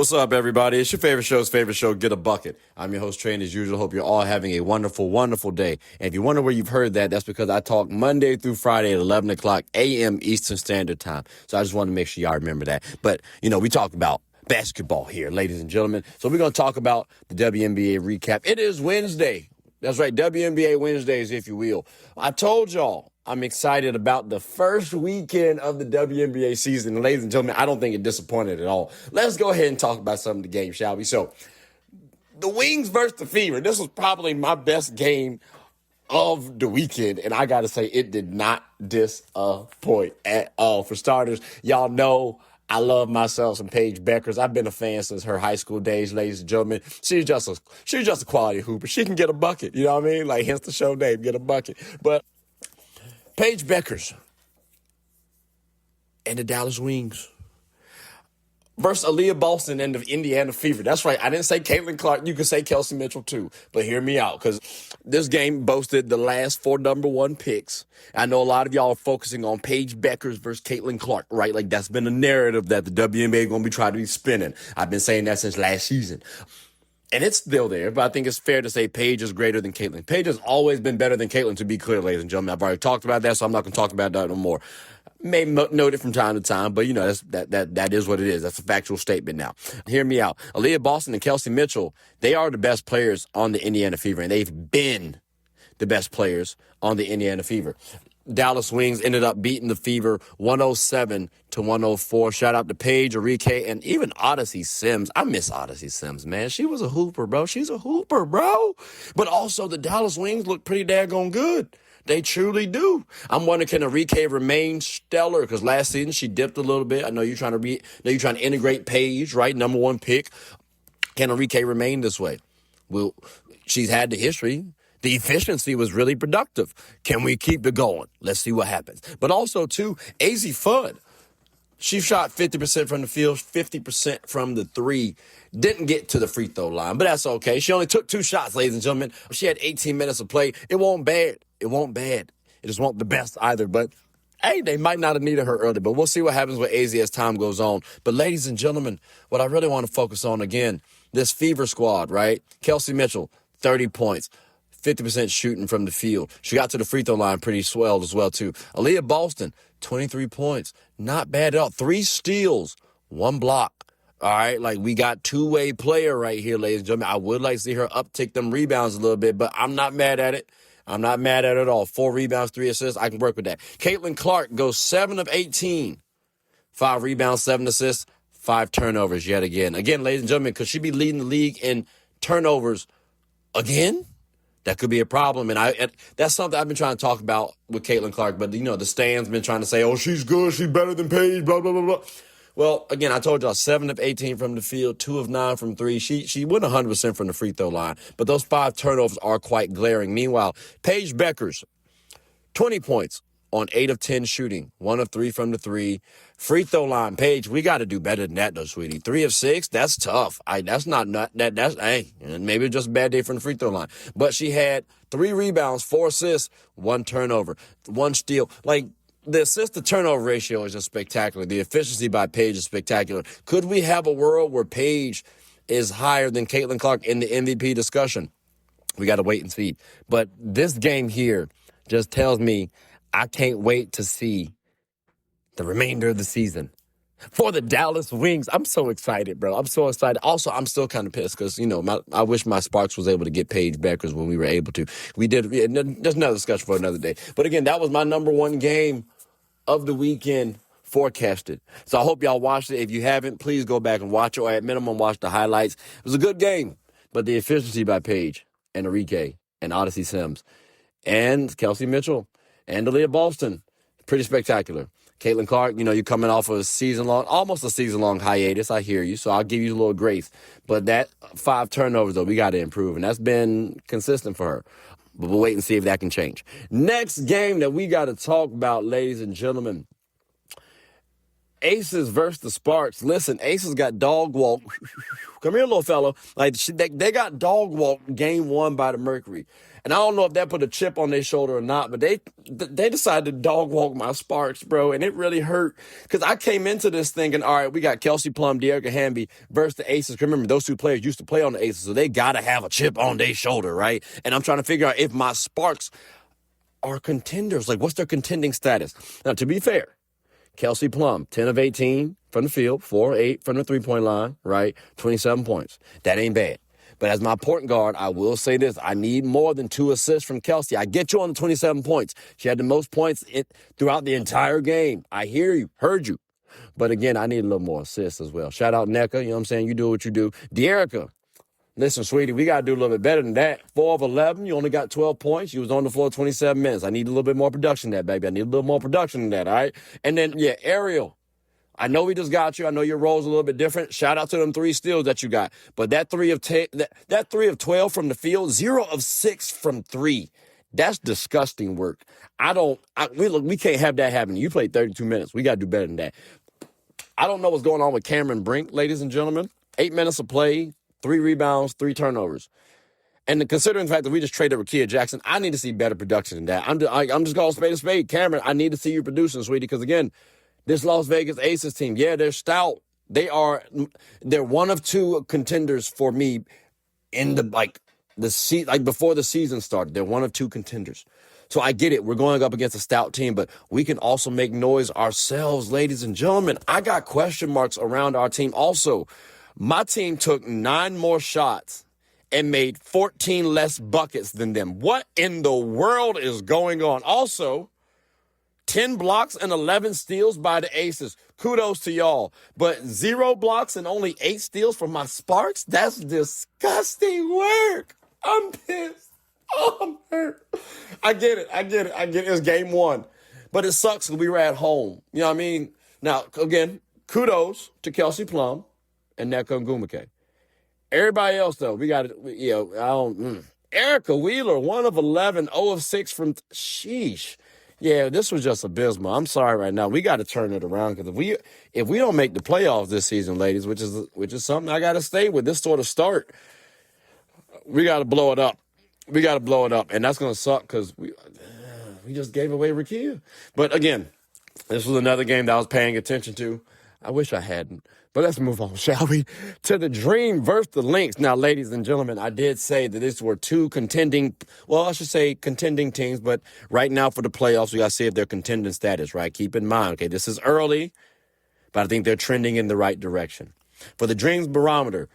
What's up, everybody? It's your favorite show, Get a Bucket. I'm your host, Train, as usual. Hope you're all having a wonderful, wonderful day. And if you wonder where you've heard that, that's because I talk Monday through Friday at 11 o'clock a.m. Eastern Standard Time. So I just want to make sure y'all remember that. But, we talk about basketball here, ladies and gentlemen. So we're going to talk about the WNBA recap. It is Wednesday. That's right, WNBA Wednesdays, if you will. I told y'all I'm excited about the first weekend of the WNBA season. And ladies and gentlemen, I don't think it disappointed at all. Let's go ahead and talk about some of the games, shall we? So, the Wings versus the Fever. This was probably my best game of the weekend. And I got to say, it did not disappoint at all. For starters, y'all know I love myself some Paige Bueckers. I've been a fan since her high school days, ladies and gentlemen. She's just a quality hooper. She can get a bucket, you know what I mean? Like, hence the show name, Get a Bucket. But Paige Bueckers and the Dallas Wings versus Aliyah Boston and the Indiana Fever. That's right. I didn't say Caitlin Clark. You could say Kelsey Mitchell too. But hear me out, because this game boasted the last 4 number 1 picks. I know a lot of y'all are focusing on Paige Bueckers versus Caitlin Clark, right? Like, that's been a narrative that the WNBA is going to be trying to be spinning. I've been saying that since last season. And it's still there, but I think it's fair to say Paige is greater than Caitlin. Paige has always been better than Caitlin, to be clear, ladies and gentlemen. I've already talked about that, so I'm not going to talk about that no more. May note it from time to time, but that is what it is. That's a factual statement now. Hear me out. Aliyah Boston and Kelsey Mitchell, they are the best players on the Indiana Fever, and they've been the best players on the Indiana Fever. Dallas Wings ended up beating the Fever 107-104. Shout out to Paige, Arike, and even Odyssey Sims. I miss Odyssey Sims, man. She was a hooper, bro. She's a hooper, bro. But also, the Dallas Wings look pretty daggone good. They truly do. I'm wondering, can Arike remain stellar? Because last season she dipped a little bit. I know you're trying to integrate Paige, right? Number 1 pick. Can Arike remain this way? Well, she's had the history. The efficiency was really productive. Can we keep it going? Let's see what happens. But also, too, AZ Fudd. She shot 50% from the field, 50% from the 3. Didn't get to the free throw line, but that's okay. She only took 2 shots, ladies and gentlemen. She had 18 minutes of play. It won't bad. It won't bad. It just won't the best either. But, hey, they might not have needed her early, but we'll see what happens with AZ as time goes on. But, ladies and gentlemen, what I really want to focus on, again, this Fever squad, right? Kelsey Mitchell, 30 points. 50% shooting from the field. She got to the free throw line pretty swelled as well, too. Aliyah Boston, 23 points. Not bad at all. 3 steals, 1 block. All right, like, we got two-way player right here, ladies and gentlemen. I would like to see her uptick them rebounds a little bit, but I'm not mad at it. I'm not mad at it at all. 4 rebounds, 3 assists. I can work with that. Caitlin Clark goes 7 of 18. 5 rebounds, 7 assists, 5 turnovers yet again. Again, ladies and gentlemen, could she be leading the league in turnovers again? That could be a problem, and that's something I've been trying to talk about with Caitlin Clark, but, the stands been trying to say, oh, she's good, she's better than Paige, blah, blah, blah, blah. Well, again, I told y'all, 7 of 18 from the field, 2 of 9 from 3. She went 100% from the free throw line, but those 5 turnovers are quite glaring. Meanwhile, Paige Bueckers, 20 points on 8 of 10 shooting, 1 of 3 from the 3. Free throw line, Paige, we got to do better than that, though, sweetie. 3 of 6, that's tough. That's maybe just a bad day from the free throw line. But she had 3 rebounds, 4 assists, 1 turnover, 1 steal. Like, the assist-to-turnover ratio is just spectacular. The efficiency by Paige is spectacular. Could we have a world where Paige is higher than Caitlin Clark in the MVP discussion? We got to wait and see. But this game here just tells me I can't wait to see the remainder of the season for the Dallas Wings. I'm so excited, bro. I'm so excited. Also, I'm still kind of pissed because, I wish my Sparks was able to get Paige Bueckers when we were able to. We did. There's another discussion for another day. But again, that was my number 1 game of the weekend forecasted. So I hope y'all watched it. If you haven't, please go back and watch it, or at minimum watch the highlights. It was a good game, but the efficiency by Paige and Arike and Odyssey Sims and Kelsey Mitchell and Aliyah Boston, pretty spectacular. Caitlin Clark, you're coming off of almost a season-long hiatus. I hear you, so I'll give you a little grace. But that 5 turnovers, though, we got to improve, and that's been consistent for her. But we'll wait and see if that can change. Next game that we got to talk about, ladies and gentlemen, Aces versus the Sparks. Listen, Aces got dog walk. Come here, little fella. Like they got dog walk game 1 by the Mercury. And I don't know if that put a chip on their shoulder or not, but they decided to dog walk my Sparks, bro, and it really hurt because I came into this thinking, all right, we got Kelsey Plum, De'Arica Hamby versus the Aces. Remember, those two players used to play on the Aces, so they got to have a chip on their shoulder, right? And I'm trying to figure out if my Sparks are contenders. Like, what's their contending status? Now, to be fair, Kelsey Plum, 10 of 18 from the field, 4 of 8 from the three-point line, right? 27 points. That ain't bad. But as my point guard, I will say this. I need more than 2 assists from Kelsey. I get you on the 27 points. She had the most points throughout the entire game. I hear you, heard you. But again, I need a little more assists as well. Shout out NECA, you know what I'm saying? You do what you do. De'Arica, listen, sweetie, we got to do a little bit better than that. 4 of 11, you only got 12 points. You was on the floor 27 minutes. I need a little bit more production than that, baby. I need a little more production than that, all right? And then, yeah, Ariel, I know we just got you. I know your role's a little bit different. Shout out to them 3 steals that you got. But that 3 of 12 from the field, 0 of 6 from 3. That's disgusting work. We can't have that happen. You played 32 minutes. We got to do better than that. I don't know what's going on with Cameron Brink, ladies and gentlemen. 8 minutes of play, 3 rebounds, 3 turnovers. And considering the fact that we just traded Rickea Jackson, I need to see better production than that. I'm just calling spade a spade. Cameron, I need to see you producing, sweetie, because, again, this Las Vegas Aces team, yeah, they're stout. They're one of 2 contenders for me in before the season started. They're one of 2 contenders. So I get it. We're going up against a stout team, but we can also make noise ourselves, ladies and gentlemen. I got question marks around our team also. My team took 9 more shots and made 14 less buckets than them. What in the world is going on? Also, 10 blocks and 11 steals by the Aces. Kudos to y'all. But 0 blocks and only 8 steals from my Sparks? That's disgusting work. I'm pissed. Oh, I'm hurt. I get it. It's game 1. But it sucks because we were at home. You know what I mean? Now, again, kudos to Kelsey Plum and Nneka Ogwumike. Everybody else, though, we got it. Erica Wheeler, 1 of 11, 0 of 6 from... Sheesh. Yeah, this was just abysmal. I'm sorry right now. We got to turn it around because if we don't make the playoffs this season, ladies, which is something I got to stay with, this sort of start, we got to blow it up. And that's going to suck because we just gave away Rickea. But again, this was another game that I was paying attention to. I wish I hadn't. But let's move on, shall we? To the Dream versus the Lynx. Now, ladies and gentlemen, I did say that these were 2 contending teams, but right now for the playoffs, we got to see if they're contending status, right? Keep in mind, okay, this is early, but I think they're trending in the right direction. For the Dreams barometer,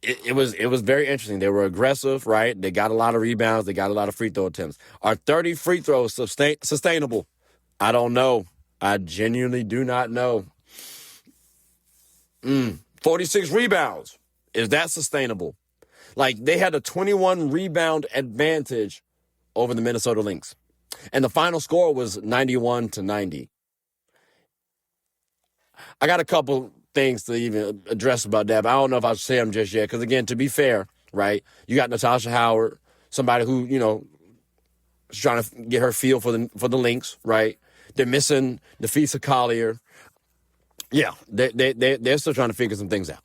it was very interesting. They were aggressive, right? They got a lot of rebounds. They got a lot of free throw attempts. Are 30 free throws sustainable? I don't know. I genuinely do not know. 46 rebounds. Is that sustainable? Like, they had a 21 rebound advantage over the Minnesota Lynx. And the final score was 91-90. I got a couple things to even address about that, but I don't know if I should say them just yet. Because, again, to be fair, right, you got Natasha Howard, somebody who, is trying to get her feel for the Lynx, right? They're missing Nafisa Collier. Yeah, they're still trying to figure some things out.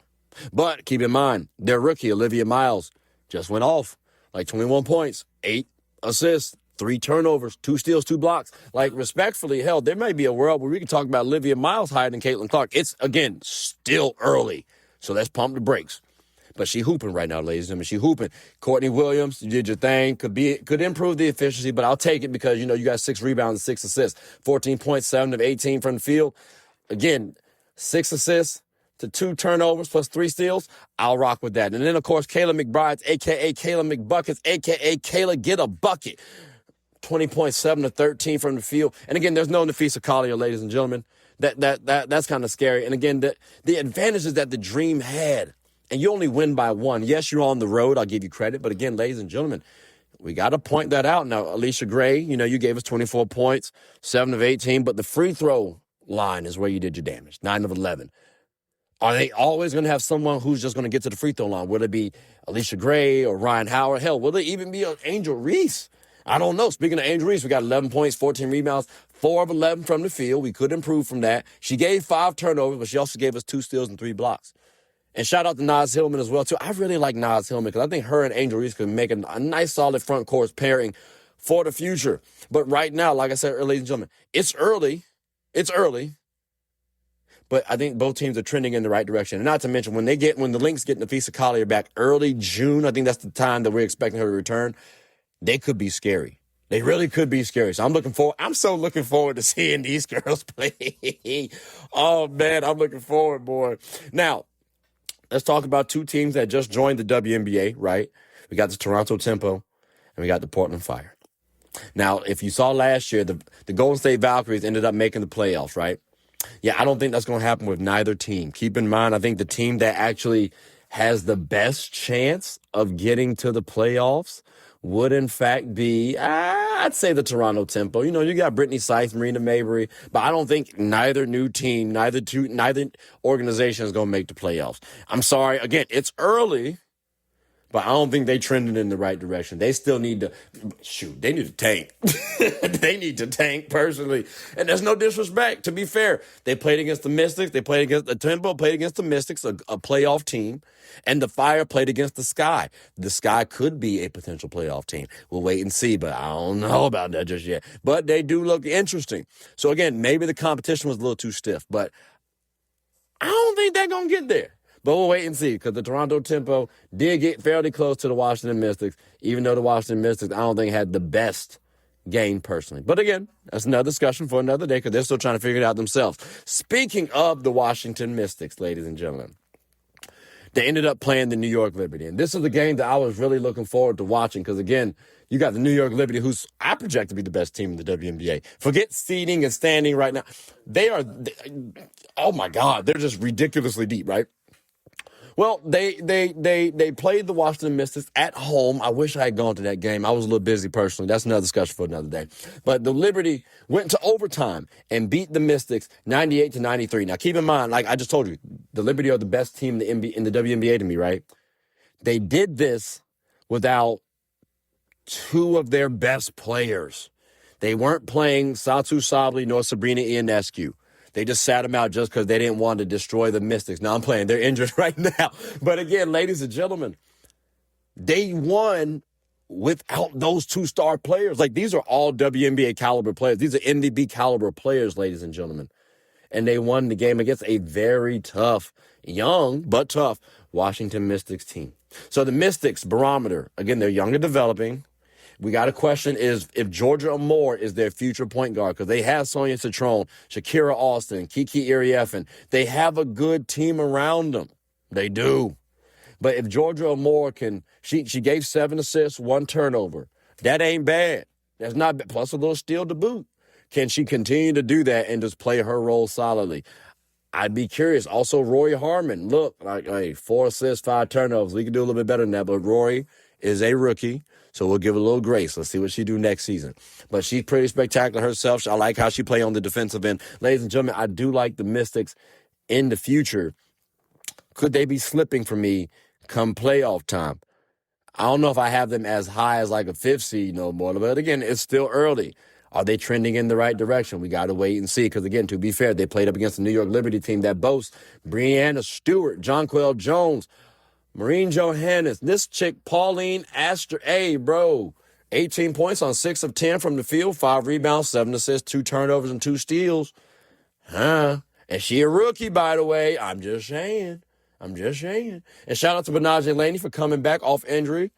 But keep in mind, their rookie, Olivia Miles, just went off. Like 21 points, 8 assists, 3 turnovers, 2 steals, 2 blocks. Like, respectfully, hell, there may be a world where we can talk about Olivia Miles higher than Caitlin Clark. It's, again, still early. So let's pump the brakes. But she hooping right now, ladies and gentlemen. She hooping. Courtney Williams, you did your thing. Could improve the efficiency, but I'll take it because, you got 6 rebounds and 6 assists. 14 points, 7 of 18 from the field. Again, 6 assists to 2 turnovers plus 3 steals. I'll rock with that. And then, of course, Kayla McBride, a.k.a. Kayla McBuckets, a.k.a. Kayla Get a Bucket. 20.7 to 13 from the field. And again, there's no Nafisa Collier, ladies and gentlemen. That's kind of scary. And again, the advantages that the Dream had, and you only win by 1. Yes, you're on the road. I'll give you credit. But again, ladies and gentlemen, we got to point that out. Now, Alicia Gray, you gave us 24 points, 7 of 18, but the free throw line is where you did your damage, 9 of 11. Are they always going to have someone who's just going to get to the free throw line? Will it be Alicia Gray or Ryan Howard? Hell, will it even be Angel Reese? I don't know. Speaking of Angel Reese, we got 11 points, 14 rebounds, 4 of 11 from the field. We could improve from that. She gave 5 turnovers, but she also gave us 2 steals and 3 blocks. And shout out to Naz Hillman as well, too. I really like Naz Hillman because I think her and Angel Reese could make a nice, solid front court pairing for the future. But right now, like I said earlier, ladies and gentlemen, it's early. It's early. But I think both teams are trending in the right direction. And not to mention, when the Lynx get Nafisa Collier back early June, I think that's the time that we're expecting her to return, they could be scary. They really could be scary. So I'm so looking forward to seeing these girls play. Oh, man, I'm looking forward, boy. Now, let's talk about 2 teams that just joined the WNBA, right? We got the Toronto Tempo and we got the Portland Fire. Now, if you saw last year, the Golden State Valkyries ended up making the playoffs, right? Yeah, I don't think that's going to happen with neither team. Keep in mind, I think the team that actually has the best chance of getting to the playoffs would, in fact, be, I'd say the Toronto Tempo. You know, you got Brittany Sykes, Marina Mabry, but I don't think neither organization is going to make the playoffs. I'm sorry. Again, it's early. But I don't think they trending in the right direction. They still need to, they need to tank. They need to tank personally. And there's no disrespect, to be fair. They played against the Mystics. They played against the Tempo, played against the Mystics, a playoff team. And the Fire played against the Sky. The Sky could be a potential playoff team. We'll wait and see, but I don't know about that just yet. But they do look interesting. So again, maybe the competition was a little too stiff, but I don't think they're going to get there. But we'll wait and see, because the Toronto Tempo did get fairly close to the Washington Mystics, even though the Washington Mystics, I don't think, had the best game personally. But again, that's another discussion for another day, because they're still trying to figure it out themselves. Speaking of the Washington Mystics, ladies and gentlemen, they ended up playing the New York Liberty. And this is the game that I was really looking forward to watching, because, again, you got the New York Liberty, who's I project to be the best team in the WNBA. Forget seeding and standing right now. Oh, my God, they're just ridiculously deep, right? Well, they played the Washington Mystics at home. I wish I had gone to that game. I was a little busy personally. That's another discussion for another day. But the Liberty went to overtime and beat the Mystics 98-93. Now, keep in mind, like I just told you, the Liberty are the best team in the WNBA to me, right? They did this without 2 of their best players. They weren't playing Satu Sabli nor Sabrina Ionescu. They just sat them out just because they didn't want to destroy the Mystics. Now I'm playing. They're injured right now. But again, ladies and gentlemen, they won without those 2 star players. Like, these are all WNBA caliber players. These are MVP caliber players, ladies and gentlemen. And they won the game against a very tough, young but tough Washington Mystics team. So the Mystics barometer, again, they're young and developing. We got a question is if Georgia Amore is their future point guard, because they have Sonia Citron, Shakira Austin, Kiki Iriefan. They have a good team around them. They do. But if Georgia Amore she gave 7 assists, 1 turnover. That ain't bad. That's not bad. Plus a little steal to boot. Can she continue to do that and just play her role solidly? I'd be curious. Also, Rory Harmon. Look, hey, 4 assists, 5 turnovers. We can do a little bit better than that, but Rory is a rookie. So we'll give her a little grace. Let's see what she do next season. But she's pretty spectacular herself. I like how she play on the defensive end. Ladies and gentlemen, I do like the Mystics in the future. Could they be slipping for me come playoff time? I don't know if I have them as high as like a 5th seed no more. But again, it's still early. Are they trending in the right direction? We got to wait and see. Because again, to be fair, they played up against the New York Liberty team that boasts Breanna Stewart, Jonquel Jones, Maureen Johannes, this chick, Pauline Astor. Hey, bro, 18 points on 6 of 10 from the field, 5 rebounds, 7 assists, 2 turnovers, and 2 steals. And she a rookie, by the way. I'm just saying. And shout out to Benaje Laney for coming back off injury.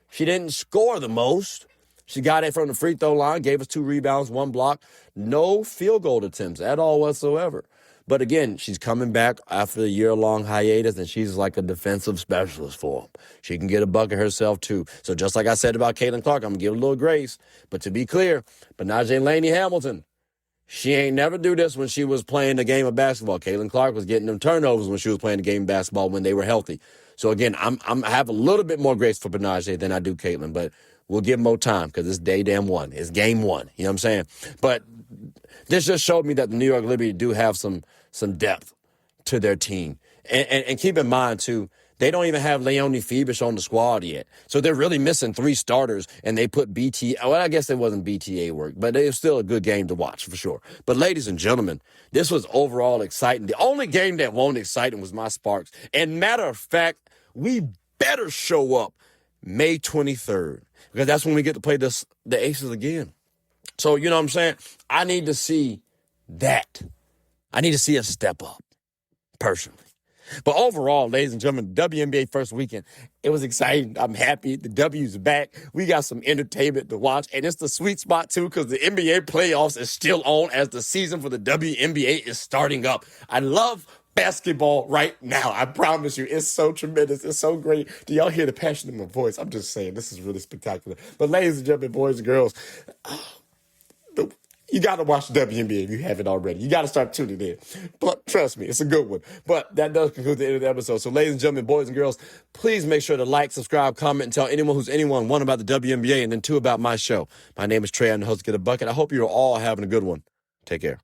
She didn't score the most. She got it from the free throw line, gave us 2 rebounds, 1 block. No field goal attempts at all whatsoever. But again, she's coming back after a year-long hiatus, and she's like a defensive specialist for them. She can get a bucket herself, too. So just like I said about Caitlin Clark, I'm going to give her a little grace. But to be clear, Benaje Laney Hamilton, she ain't never do this when she was playing the game of basketball. Caitlin Clark was getting them turnovers when she was playing the game of basketball when they were healthy. So again, I have a little bit more grace for Benaje than I do Caitlin, but we'll give more time because it's day damn 1. It's game 1. You know what I'm saying? But this just showed me that the New York Liberty do have some depth to their team. And keep in mind, too, They don't even have Leonie Phoebus on the squad yet. So they're really missing 3 starters, and they put well, I guess it wasn't BTA work, but it was still a good game to watch for sure. But ladies and gentlemen, this was overall exciting. The only game that wasn't exciting was my Sparks. And matter of fact, we better show up May 23rd, because that's when we get to play the Aces again. So, you know what I'm saying? I need to see that. I need to see a step up, personally. But overall, ladies and gentlemen, WNBA first weekend, it was exciting. I'm happy. The W's back. We got some entertainment to watch. And it's the sweet spot, too, because the NBA playoffs is still on as the season for the WNBA is starting up. I love basketball right now. I promise you, it's so tremendous. It's so great. Do y'all hear the passion in my voice? I'm just saying, this is really spectacular. But ladies and gentlemen, boys and girls, you got to watch the WNBA if you haven't already. You got to start tuning in. But trust me, it's a good one. But that does conclude the end of the episode. So ladies and gentlemen, boys and girls, please make sure to like, subscribe, comment, and tell anyone who's anyone, 1, about the WNBA, and then 2, about my show. My name is Trey. I'm the host of Get a Bucket. I hope you're all having a good one. Take care.